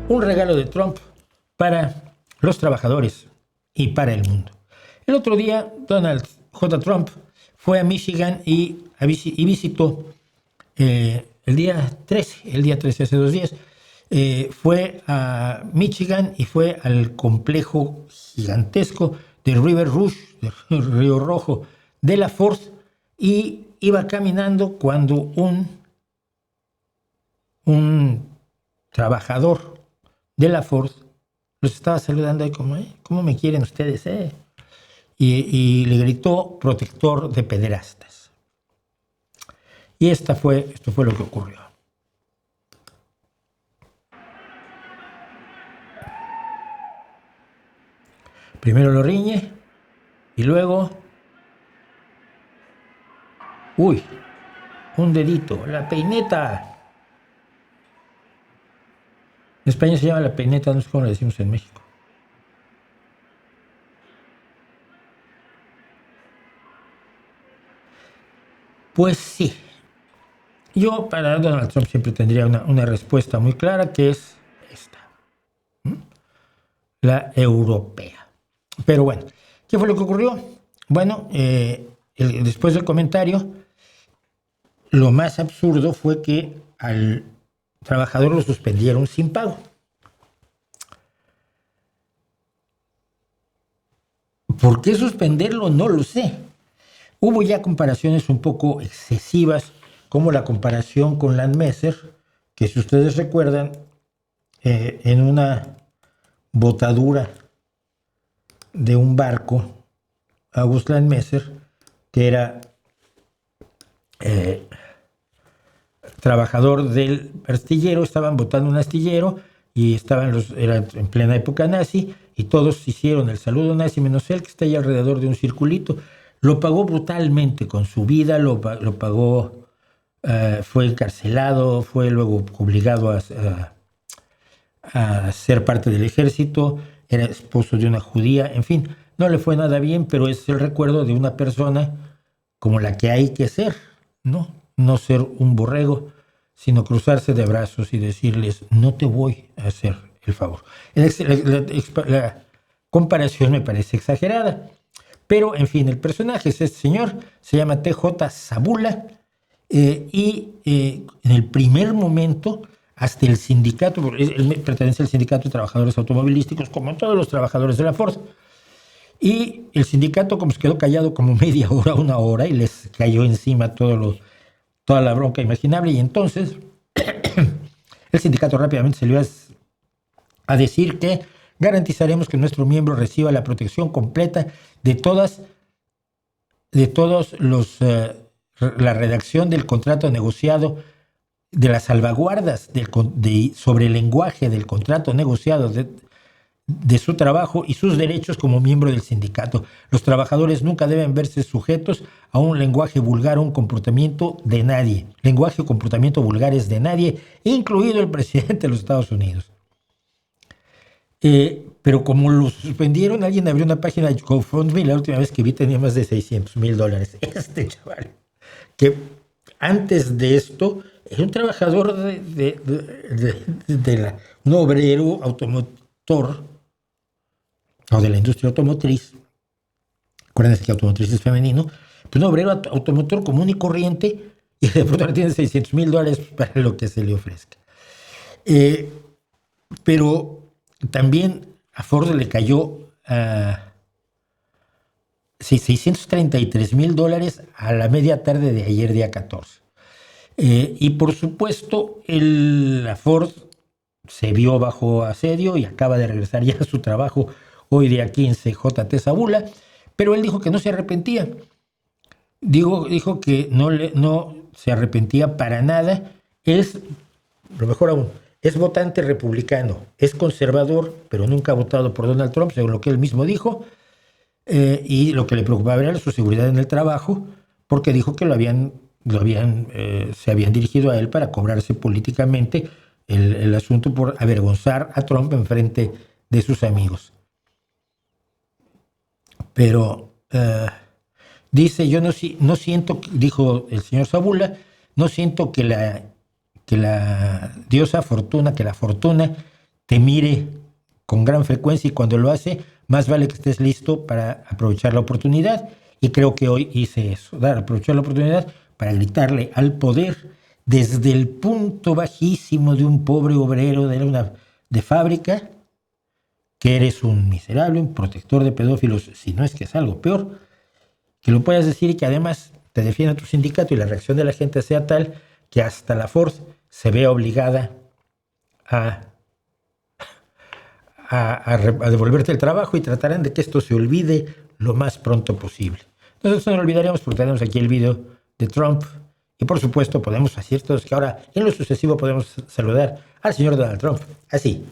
un regalo de Trump para los trabajadores y para el mundo. El otro día, Donald J. Trump fue a Michigan y visitó el día 13, hace 2 días, fue a Michigan y fue al complejo gigantesco de River Rouge, del Río Rojo, de la Ford, y iba caminando cuando un trabajador de la Ford los estaba saludando ahí como, ¿cómo me quieren ustedes? Y le gritó protector de pederastas. Y esto fue lo que ocurrió. Primero lo riñe y luego, un dedito, la peineta. En España se llama la peineta, no sé cómo le decimos en México. Pues sí. Yo para Donald Trump siempre tendría una respuesta muy clara, que es esta. La europea. Pero bueno, ¿qué fue lo que ocurrió? Bueno, después del comentario, lo más absurdo fue que al trabajador lo suspendieron sin pago. ¿Por qué suspenderlo? No lo sé. Hubo ya comparaciones un poco excesivas, como la comparación con Landmeser, que si ustedes recuerdan, en una botadura de un barco, August Landmeser, que era trabajador del astillero, estaban botando un astillero y era en plena época nazi, y todos hicieron el saludo nazi, menos él, que está ahí alrededor de un circulito. Lo pagó brutalmente con su vida, lo pagó, fue encarcelado, fue luego obligado a ser parte del ejército, era esposo de una judía, en fin, no le fue nada bien, pero es el recuerdo de una persona como la que hay que ser, no ser un borrego, sino cruzarse de brazos y decirles, no te voy a hacer el favor. La comparación me parece exagerada, pero en fin, el personaje es este señor, se llama T.J. Sabula, y en el primer momento, hasta el sindicato, él pertenece al sindicato de trabajadores automovilísticos, como todos los trabajadores de la Ford, y el sindicato como se quedó callado como media hora, 1 hora, y les cayó encima toda la bronca imaginable, y entonces el sindicato rápidamente salió a decir que garantizaremos que nuestro miembro reciba la protección completa de todos la redacción del contrato negociado, de las salvaguardas sobre el lenguaje del contrato negociado de su trabajo y sus derechos como miembro del sindicato. Los trabajadores nunca deben verse sujetos a un lenguaje vulgar o un comportamiento de nadie. Lenguaje o comportamiento vulgares de nadie, incluido el presidente de los Estados Unidos. Pero como lo suspendieron, alguien abrió una página de GoFundMe, la última vez que vi tenía más de $600,000. Este chaval, que antes de esto era un trabajador un obrero automotor, o de la industria automotriz. Acuérdense que automotriz es femenino, pues un obrero automotor común y corriente, y de pronto ahora tiene $600,000 para lo que se le ofrezca. Pero también a Ford le cayó $633,000 a la media tarde de ayer, día 14. Y por supuesto, la Ford se vio bajo asedio y acaba de regresar ya a su trabajo hoy, día 15, J.T. Sabula, pero él dijo que no se arrepentía. Dijo que no se arrepentía para nada. Lo mejor aún, es votante republicano, es conservador, pero nunca ha votado por Donald Trump, según lo que él mismo dijo, y lo que le preocupaba era su seguridad en el trabajo, porque dijo que se habían dirigido a él para cobrarse políticamente el asunto por avergonzar a Trump en frente de sus amigos. Pero dice, yo no siento, dijo el señor Sabula, no siento que la diosa Fortuna, que la fortuna te mire con gran frecuencia, y cuando lo hace, más vale que estés listo para aprovechar la oportunidad. Y creo que hoy hice eso, aprovechar la oportunidad para gritarle al poder desde el punto bajísimo de un pobre obrero de fábrica, que eres un miserable, un protector de pedófilos, si no es que es algo peor, que lo puedas decir y que además te defienda tu sindicato y la reacción de la gente sea tal que hasta la Ford se vea obligada a devolverte el trabajo, y tratarán de que esto se olvide lo más pronto posible. Entonces no lo olvidaremos, porque tenemos aquí el video de Trump, y por supuesto podemos decir todos que ahora en lo sucesivo podemos saludar al señor Donald Trump así.